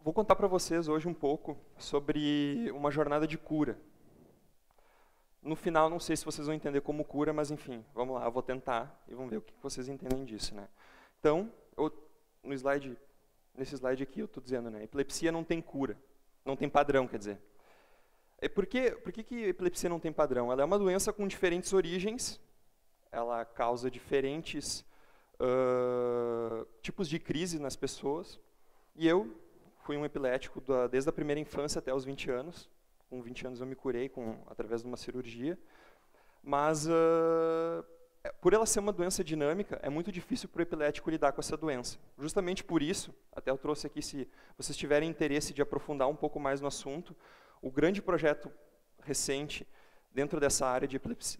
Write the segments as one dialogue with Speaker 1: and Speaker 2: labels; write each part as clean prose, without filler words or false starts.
Speaker 1: Vou contar para vocês hoje um pouco sobre uma jornada de cura. No final, não sei se vocês vão entender como cura, mas enfim, vamos lá, eu vou tentar e vamos ver o que vocês entendem disso, né? Então, nesse slide aqui eu estou dizendo, né? Epilepsia não tem cura, não tem padrão, quer dizer. Por que epilepsia não tem padrão? Ela é uma doença com diferentes origens, ela causa diferentes tipos de crise nas pessoas, e eu fui um epilético desde a primeira infância até os 20 anos. Com 20 anos eu me curei através de uma cirurgia. Mas, por ela ser uma doença dinâmica, é muito difícil para o epilético lidar com essa doença. Justamente por isso, até eu trouxe aqui, se vocês tiverem interesse de aprofundar um pouco mais no assunto, o grande projeto recente dentro dessa área de epilepsia,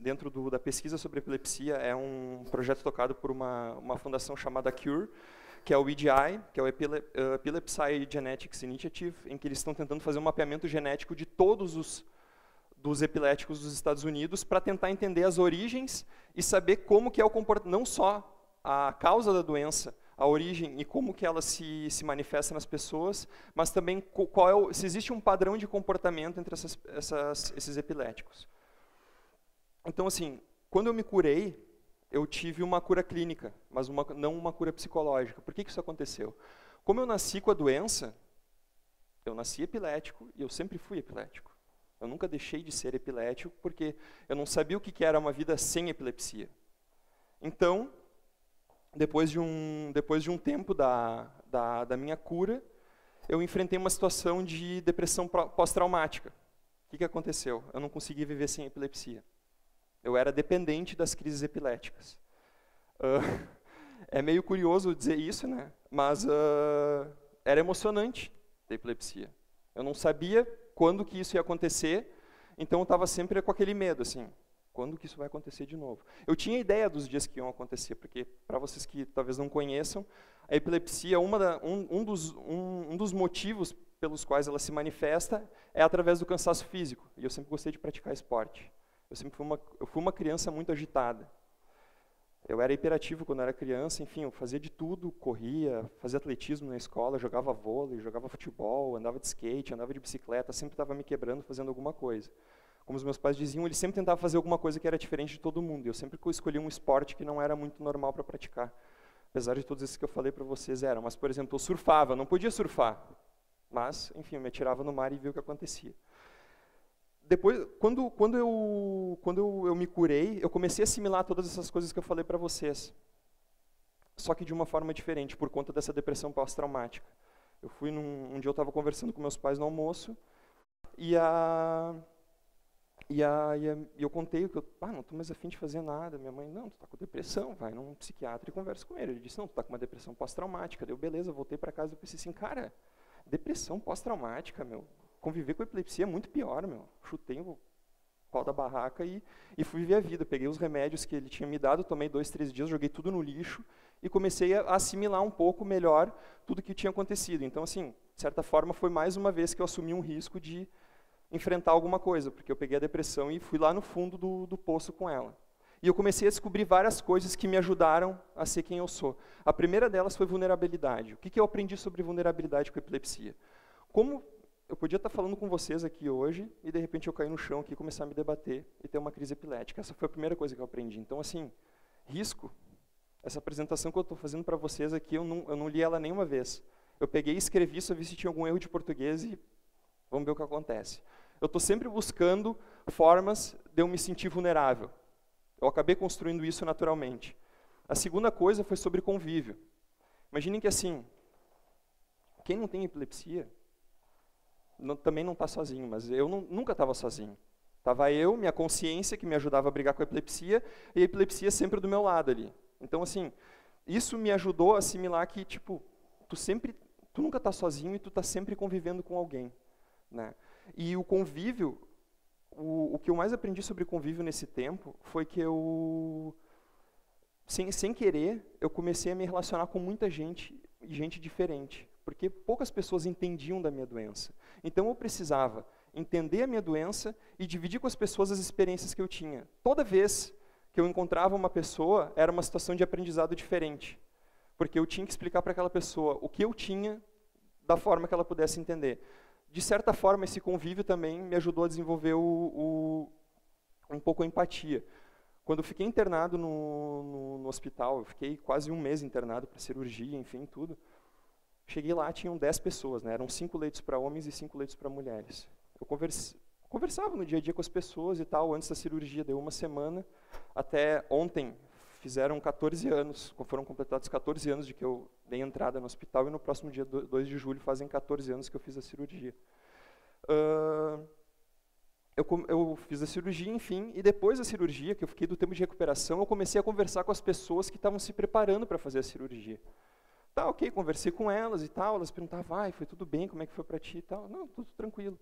Speaker 1: da pesquisa sobre epilepsia, é um projeto tocado por uma fundação chamada CURE, que é o EGI, que é o Epilepsy Genetics Initiative, em que eles estão tentando fazer um mapeamento genético de todos dos epiléticos dos Estados Unidos para tentar entender as origens e saber como que é o comportamento, não só a causa da doença, a origem e como que ela se manifesta nas pessoas, mas também se existe um padrão de comportamento entre esses epiléticos. Então, assim, quando eu me curei, eu tive uma cura clínica, mas não uma cura psicológica. Por que isso aconteceu? Como eu nasci com a doença, eu nasci epilético e eu sempre fui epilético. Eu nunca deixei de ser epilético porque eu não sabia o que era uma vida sem epilepsia. Então, depois de um tempo da minha cura, eu enfrentei uma situação de depressão pós-traumática. O que aconteceu? Eu não consegui viver sem epilepsia. Eu era dependente das crises epiléticas. É meio curioso dizer isso, né? Mas era emocionante ter epilepsia. Eu não sabia quando que isso ia acontecer, então eu estava sempre com aquele medo, assim, quando que isso vai acontecer de novo? Eu tinha ideia dos dias que iam acontecer, porque, para vocês que talvez não conheçam, a epilepsia, um dos motivos pelos quais ela se manifesta é através do cansaço físico, e eu sempre gostei de praticar esporte. Eu fui uma criança muito agitada. Eu era hiperativo quando era criança, enfim, eu fazia de tudo, corria, fazia atletismo na escola, jogava vôlei, jogava futebol, andava de skate, andava de bicicleta, sempre estava me quebrando, fazendo alguma coisa. Como os meus pais diziam, eles sempre tentavam fazer alguma coisa que era diferente de todo mundo. Eu sempre escolhi um esporte que não era muito normal para praticar. Apesar de todos esses que eu falei para vocês eram. Mas, por exemplo, eu surfava, não podia surfar. Mas, enfim, eu me atirava no mar e via o que acontecia. Depois, quando eu me curei, eu comecei a assimilar todas essas coisas que eu falei para vocês. Só que de uma forma diferente, por conta dessa depressão pós-traumática. Um dia eu estava conversando com meus pais no almoço, e eu contei que eu não estou mais afim de fazer nada. Minha mãe, não, tu está com depressão, vai num psiquiatra e conversa com ele. Ele disse, não, tu está com uma depressão pós-traumática. Deu, beleza, eu voltei para casa e pensei assim, cara, depressão pós-traumática, meu. Conviver com epilepsia é muito pior, meu. Chutei o pau da barraca e fui viver a vida. Peguei os remédios que ele tinha me dado, tomei 2, 3 dias, joguei tudo no lixo e comecei a assimilar um pouco melhor tudo que tinha acontecido. Então, assim, de certa forma, foi mais uma vez que eu assumi um risco de enfrentar alguma coisa, porque eu peguei a depressão e fui lá no fundo do poço com ela. E eu comecei a descobrir várias coisas que me ajudaram a ser quem eu sou. A primeira delas foi vulnerabilidade. O que eu aprendi sobre vulnerabilidade com a epilepsia? Como eu podia estar falando com vocês aqui hoje e, de repente, eu cair no chão aqui e começar a me debater e ter uma crise epilética. Essa foi a primeira coisa que eu aprendi. Então, assim, risco. Essa apresentação que eu estou fazendo para vocês aqui, eu não li ela nenhuma vez. Eu peguei e escrevi, só vi se tinha algum erro de português e vamos ver o que acontece. Eu estou sempre buscando formas de eu me sentir vulnerável. Eu acabei construindo isso naturalmente. A segunda coisa foi sobre convívio. Imaginem que, assim, quem não tem epilepsia também não está sozinho, mas eu nunca estava sozinho. Estava eu, minha consciência, que me ajudava a brigar com a epilepsia, e a epilepsia sempre do meu lado ali. Então, assim, isso me ajudou a assimilar que, tipo, tu nunca está sozinho e tu está sempre convivendo com alguém, né? E o convívio, o que eu mais aprendi sobre convívio nesse tempo foi que eu, sem querer, eu comecei a me relacionar com muita gente, e gente diferente. Porque poucas pessoas entendiam da minha doença. Então eu precisava entender a minha doença e dividir com as pessoas as experiências que eu tinha. Toda vez que eu encontrava uma pessoa, era uma situação de aprendizado diferente. Porque eu tinha que explicar para aquela pessoa o que eu tinha da forma que ela pudesse entender. De certa forma, esse convívio também me ajudou a desenvolver um pouco a empatia. Quando eu fiquei internado no hospital, eu fiquei quase um mês internado para cirurgia, enfim, tudo. Cheguei lá, tinham 10 pessoas, né? Eram 5 leitos para homens e 5 leitos para mulheres. Eu conversava no dia a dia com as pessoas e tal, antes da cirurgia, deu uma semana. Até ontem, fizeram 14 anos, foram completados 14 anos de que eu dei entrada no hospital, e no próximo dia 2 de julho fazem 14 anos que eu fiz a cirurgia. Eu fiz a cirurgia, enfim, e depois da cirurgia, que eu fiquei do tempo de recuperação, eu comecei a conversar com as pessoas que estavam se preparando para fazer a cirurgia. Tá, ok, conversei com elas e tal, elas perguntavam, foi tudo bem, como é que foi para ti e tal? Não, tudo tranquilo.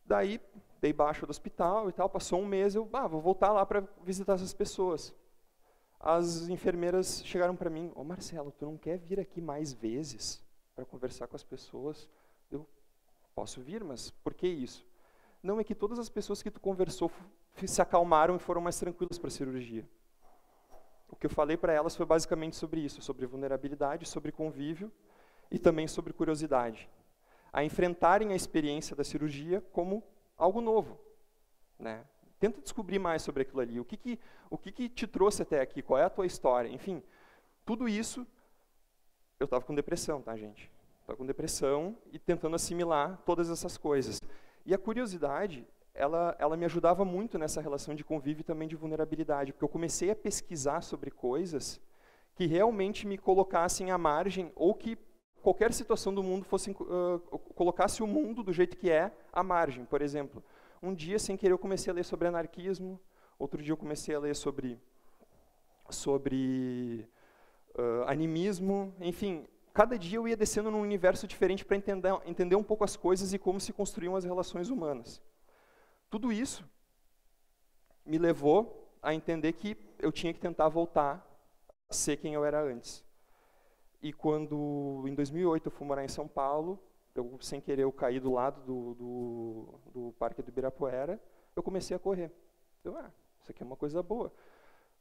Speaker 1: Daí, dei baixa do hospital e tal, passou um mês, eu vou voltar lá para visitar essas pessoas. As enfermeiras chegaram para mim, Marcelo, tu não quer vir aqui mais vezes para conversar com as pessoas? Eu posso vir, mas por que isso? Não, é que todas as pessoas que tu conversou se acalmaram e foram mais tranquilas para a cirurgia. O que eu falei para elas foi basicamente sobre isso, sobre vulnerabilidade, sobre convívio e também sobre curiosidade. A enfrentarem a experiência da cirurgia como algo novo, né? Tenta descobrir mais sobre aquilo ali. O que te trouxe até aqui? Qual é a tua história? Enfim, tudo isso, eu estava com depressão, tá, gente? Estava com depressão e tentando assimilar todas essas coisas. E a curiosidade, ela me ajudava muito nessa relação de convívio e também de vulnerabilidade, porque eu comecei a pesquisar sobre coisas que realmente me colocassem à margem, ou que qualquer situação do mundo colocasse o mundo do jeito que é à margem. Por exemplo, um dia, sem querer, eu comecei a ler sobre anarquismo, outro dia eu comecei a ler sobre animismo, enfim, cada dia eu ia descendo num universo diferente para entender um pouco as coisas e como se construíam as relações humanas. Tudo isso me levou a entender que eu tinha que tentar voltar a ser quem eu era antes. E quando, em 2008, eu fui morar em São Paulo, sem querer, eu caí do lado do Parque do Ibirapuera, eu comecei a correr. Isso aqui é uma coisa boa,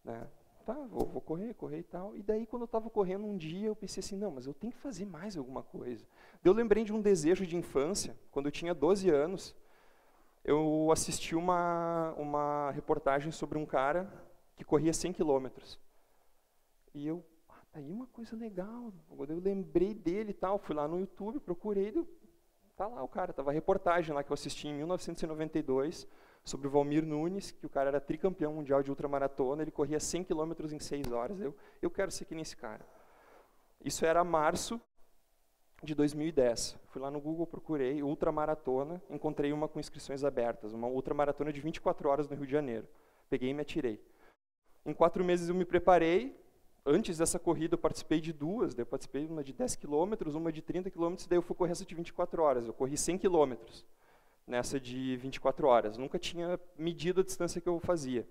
Speaker 1: né? Tá, vou correr e tal. E daí, quando eu estava correndo um dia, eu pensei assim, não, mas eu tenho que fazer mais alguma coisa. Eu lembrei de um desejo de infância, quando eu tinha 12 anos, eu assisti uma reportagem sobre um cara que corria 100 quilômetros. E eu, tá aí uma coisa legal. Eu lembrei dele e tal, fui lá no YouTube, procurei, tá lá o cara, tava a reportagem lá que eu assisti em 1992, sobre o Valmir Nunes, que o cara era tricampeão mundial de ultramaratona, ele corria 100 quilômetros em 6 horas. Eu quero ser que nem esse cara. Isso era março de 2010. Fui lá no Google, procurei ultramaratona, encontrei uma com inscrições abertas, uma ultramaratona de 24 horas no Rio de Janeiro. Peguei e me atirei. Em 4 meses eu me preparei. Antes dessa corrida eu participei de duas, daí eu participei de uma de 10 quilômetros, uma de 30 quilômetros, daí eu fui correr essa de 24 horas. Eu corri 100 quilômetros nessa de 24 horas. Nunca tinha medido a distância que eu fazia.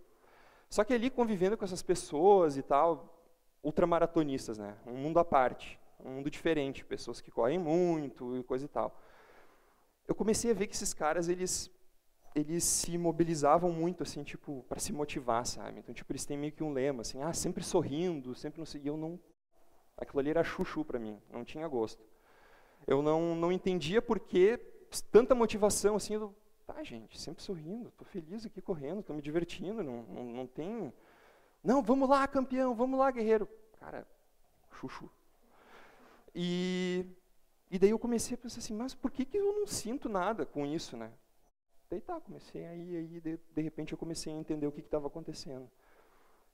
Speaker 1: Só que ali, convivendo com essas pessoas e tal, ultramaratonistas, né? Um mundo à parte, um mundo diferente, pessoas que correm muito e coisa e tal. Eu comecei a ver que esses caras, eles se mobilizavam muito, assim, tipo, para se motivar, sabe? Então, tipo, eles têm meio que um lema, assim, sempre sorrindo, sempre não sei, e eu não... Aquilo ali era chuchu para mim, não tinha gosto. Eu não entendia por que tanta motivação, assim, tá, gente, sempre sorrindo, tô feliz aqui correndo, tô me divertindo, não tem... Não, vamos lá, campeão, vamos lá, guerreiro. Cara, chuchu. E daí eu comecei a pensar assim, mas por que eu não sinto nada com isso, né? Daí tá, comecei aí de repente eu comecei a entender o que estava acontecendo.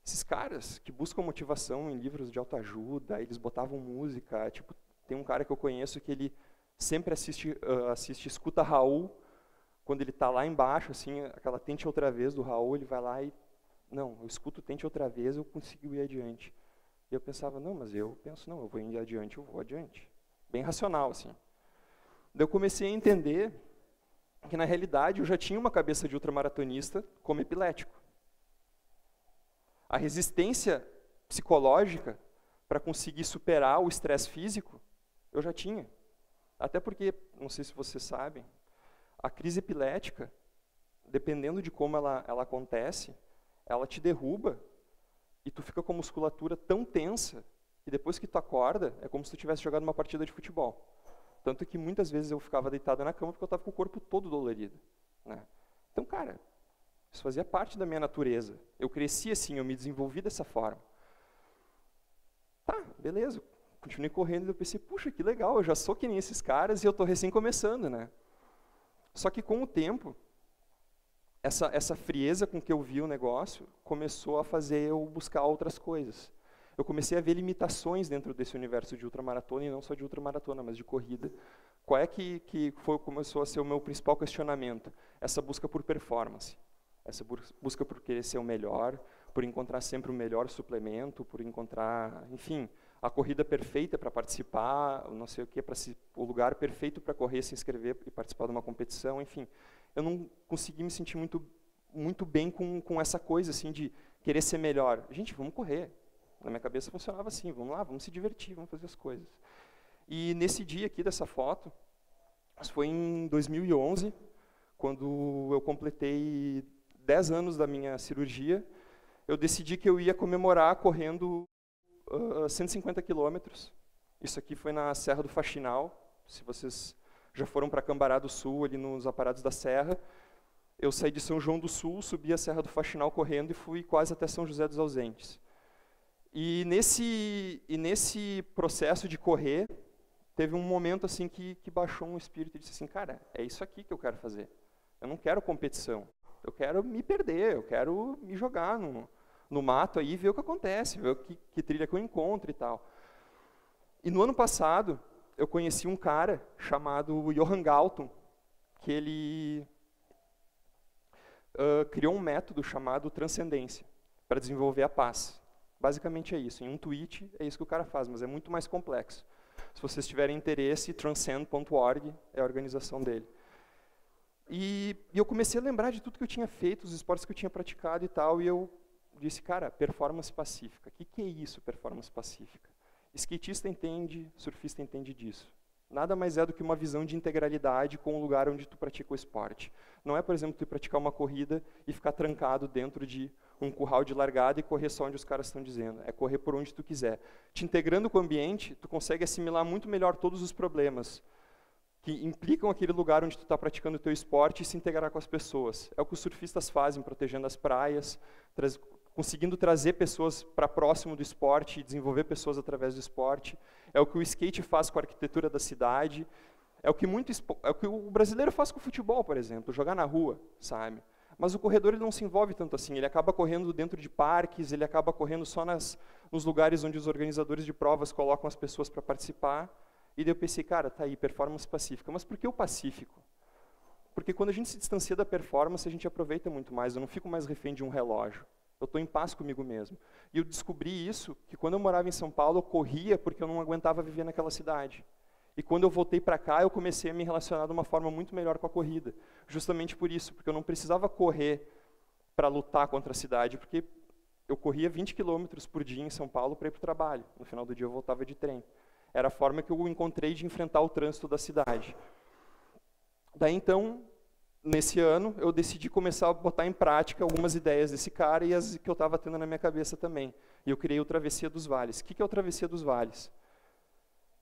Speaker 1: Esses caras que buscam motivação em livros de autoajuda, eles botavam música, tipo, tem um cara que eu conheço que ele sempre escuta Raul, quando ele está lá embaixo, assim, aquela Tente Outra Vez do Raul, ele vai lá e, não, eu escuto Tente Outra Vez, eu consigo ir adiante. E eu pensava, não, mas eu penso, não, eu vou ir adiante, eu vou adiante. Bem racional, assim. Daí eu comecei a entender que, na realidade, eu já tinha uma cabeça de ultramaratonista como epilético. A resistência psicológica para conseguir superar o estresse físico, eu já tinha. Até porque, não sei se vocês sabem, a crise epilética, dependendo de como ela acontece, ela te derruba e tu fica com a musculatura tão tensa que depois que tu acorda, é como se tu tivesse jogado uma partida de futebol. Tanto que muitas vezes eu ficava deitado na cama porque eu estava com o corpo todo dolorido, né? Então, cara, isso fazia parte da minha natureza. Eu cresci assim, eu me desenvolvi dessa forma. Tá, beleza. Continuei correndo e eu pensei, puxa, que legal, eu já sou que nem esses caras e eu estou recém começando, né? Só que com o tempo, essa frieza com que eu vi o negócio começou a fazer eu buscar outras coisas. Eu comecei a ver limitações dentro desse universo de ultramaratona, e não só de ultramaratona, mas de corrida. Qual é que começou a ser o meu principal questionamento? Essa busca por performance. Essa busca por querer ser o melhor, por encontrar sempre o melhor suplemento, por encontrar, enfim, a corrida perfeita para participar, não sei o que, o lugar perfeito para correr, se inscrever e participar de uma competição, enfim. Eu não consegui me sentir muito bem com essa coisa assim de querer ser melhor. Gente, vamos correr. Na minha cabeça funcionava assim, vamos lá, vamos se divertir, vamos fazer as coisas. E nesse dia aqui dessa foto, isso foi em 2011, quando eu completei 10 anos da minha cirurgia, eu decidi que eu ia comemorar correndo 150 quilômetros. Isso aqui foi na Serra do Faxinal. Se vocês já foram para Cambará do Sul, ali nos aparados da Serra, eu saí de São João do Sul, subi a Serra do Faxinal correndo e fui quase até São José dos Ausentes. E nesse processo de correr, teve um momento assim que baixou um espírito e disse assim, cara, é isso aqui que eu quero fazer. Eu não quero competição. Eu quero me perder, eu quero me jogar no mato aí e ver o que acontece, ver que trilha que eu encontro e tal. E no ano passado, eu conheci um cara chamado Johan Galton, que ele criou um método chamado Transcendência, para desenvolver a paz. Basicamente é isso. Em um tweet, é isso que o cara faz, mas é muito mais complexo. Se vocês tiverem interesse, transcend.org é a organização dele. E eu comecei a lembrar de tudo que eu tinha feito, os esportes que eu tinha praticado e tal, e eu disse, cara, performance pacífica. O que é isso, performance pacífica? Skatista entende, surfista entende disso. Nada mais é do que uma visão de integralidade com o lugar onde tu pratica o esporte. Não é, por exemplo, tu praticar uma corrida e ficar trancado dentro de um curral de largada e correr só onde os caras estão dizendo. É correr por onde tu quiser. Te integrando com o ambiente, tu consegue assimilar muito melhor todos os problemas que implicam aquele lugar onde tu está praticando o teu esporte e se integrar com as pessoas. É o que os surfistas fazem, protegendo as praias, conseguindo trazer pessoas para próximo do esporte e desenvolver pessoas através do esporte. É o que o skate faz com a arquitetura da cidade. É o que o brasileiro faz com o futebol, por exemplo, jogar na rua, sabe? Mas o corredor ele não se envolve tanto assim. Ele acaba correndo dentro de parques, ele acaba correndo só nos lugares onde os organizadores de provas colocam as pessoas para participar. E daí eu pensei, cara, tá aí, performance pacífica. Mas por que o pacífico? Porque quando a gente se distancia da performance, a gente aproveita muito mais. Eu não fico mais refém de um relógio. Eu estou em paz comigo mesmo. E eu descobri isso, que quando eu morava em São Paulo, eu corria porque eu não aguentava viver naquela cidade. E quando eu voltei para cá, eu comecei a me relacionar de uma forma muito melhor com a corrida. Justamente por isso, porque eu não precisava correr para lutar contra a cidade, porque eu corria 20 quilômetros por dia em São Paulo para ir para o trabalho. No final do dia eu voltava de trem. Era a forma que eu encontrei de enfrentar o trânsito da cidade. Daí então, nesse ano, eu decidi começar a botar em prática algumas ideias desse cara e as que eu estava tendo na minha cabeça também. E eu criei o Travessia dos Vales. O que é o Travessia dos Vales?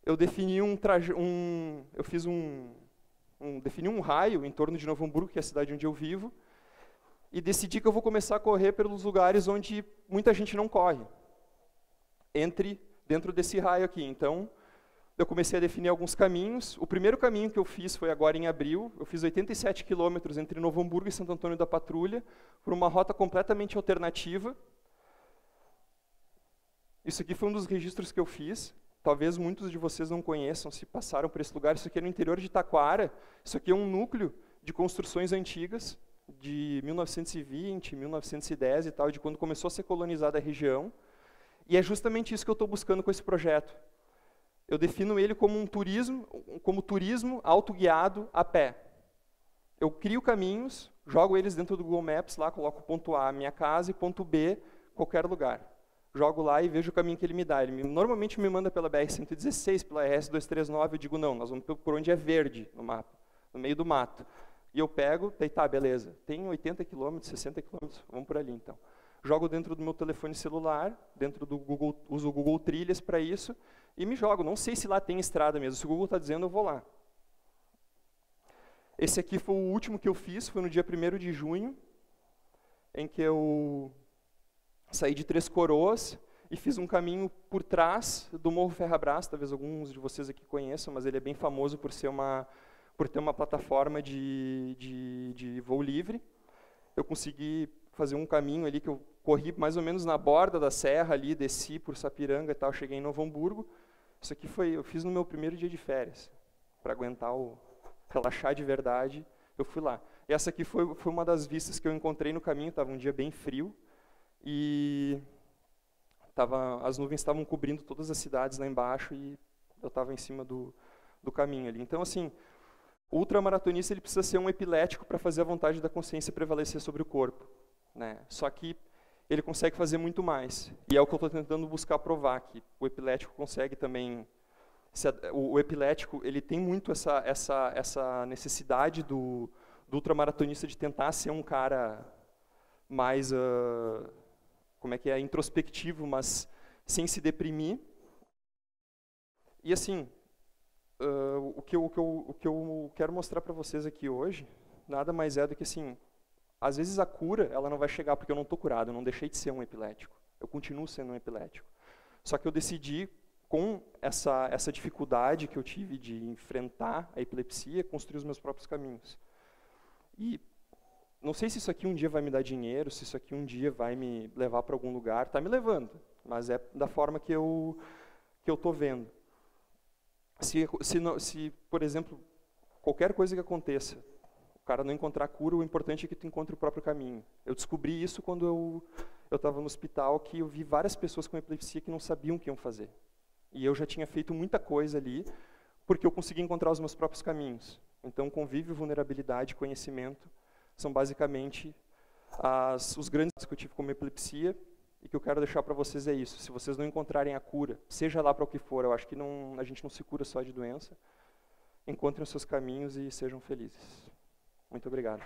Speaker 1: Eu defini defini um raio em torno de Novo Hamburgo, que é a cidade onde eu vivo, e decidi que eu vou começar a correr pelos lugares onde muita gente não corre, dentro desse raio aqui. Então, eu comecei a definir alguns caminhos. O primeiro caminho que eu fiz foi agora em abril. Eu fiz 87 quilômetros entre Novo Hamburgo e Santo Antônio da Patrulha, por uma rota completamente alternativa. Isso aqui foi um dos registros que eu fiz. Talvez muitos de vocês não conheçam, se passaram por esse lugar. Isso aqui é no interior de Taquara. Isso aqui é um núcleo de construções antigas, de 1920, 1910 e tal, de quando começou a ser colonizada a região. E é justamente isso que eu estou buscando com esse projeto. Eu defino ele como turismo autoguiado a pé. Eu crio caminhos, jogo eles dentro do Google Maps, lá coloco ponto A, minha casa, e ponto B, qualquer lugar. Jogo lá e vejo o caminho que ele me dá. Ele normalmente me manda pela BR-116, pela RS-239, eu digo, não, nós vamos por onde é verde no mapa, no meio do mato. E eu pego, daí tá, beleza, tem 80 km, 60 km, vamos por ali então. Jogo dentro do meu telefone celular, dentro do Google, uso o Google Trilhas para isso, e me jogo. Não sei se lá tem estrada mesmo. Se o Google está dizendo, eu vou lá. Esse aqui foi o último que eu fiz, foi no dia 1º de junho, em que eu saí de Três Coroas e fiz um caminho por trás do Morro Ferrabras. Talvez alguns de vocês aqui conheçam, mas ele é bem famoso por ter uma plataforma de voo livre. Eu consegui fazer um caminho ali que eu corri mais ou menos na borda da serra ali, desci por Sapiranga e tal, cheguei em Novo Hamburgo. Isso aqui eu fiz no meu 1º dia de férias, para aguentar relaxar de verdade, eu fui lá. E essa aqui foi uma das vistas que eu encontrei no caminho, estava um dia bem frio, e as nuvens estavam cobrindo todas as cidades lá embaixo, e eu estava em cima do caminho ali. Então, assim, o ultramaratonista ele precisa ser um epilético para fazer a vontade da consciência prevalecer sobre o corpo, né? Só que ele consegue fazer muito mais. E é o que eu estou tentando buscar provar, que o epilético consegue também... O epilético ele tem muito essa necessidade do ultramaratonista de tentar ser um cara mais, introspectivo, mas sem se deprimir. E assim, o que eu quero mostrar para vocês aqui hoje, nada mais é do que assim, às vezes a cura ela não vai chegar porque eu não estou curado, eu não deixei de ser um epilético, eu continuo sendo um epilético. Só que eu decidi, com essa dificuldade que eu tive de enfrentar a epilepsia, construir os meus próprios caminhos. E não sei se isso aqui um dia vai me dar dinheiro, se isso aqui um dia vai me levar para algum lugar, está me levando, mas é da forma que eu estou vendo. Se, por exemplo, qualquer coisa que aconteça, o cara não encontrar cura, o importante é que tu encontre o próprio caminho. Eu descobri isso quando eu estava no hospital, que eu vi várias pessoas com epilepsia que não sabiam o que iam fazer. E eu já tinha feito muita coisa ali, porque eu consegui encontrar os meus próprios caminhos. Então, convívio, vulnerabilidade e conhecimento são basicamente os grandes que eu tive como epilepsia, e que eu quero deixar para vocês é isso. Se vocês não encontrarem a cura, seja lá para o que for, eu acho que a gente não se cura só de doença, encontrem os seus caminhos e sejam felizes. Muito obrigado.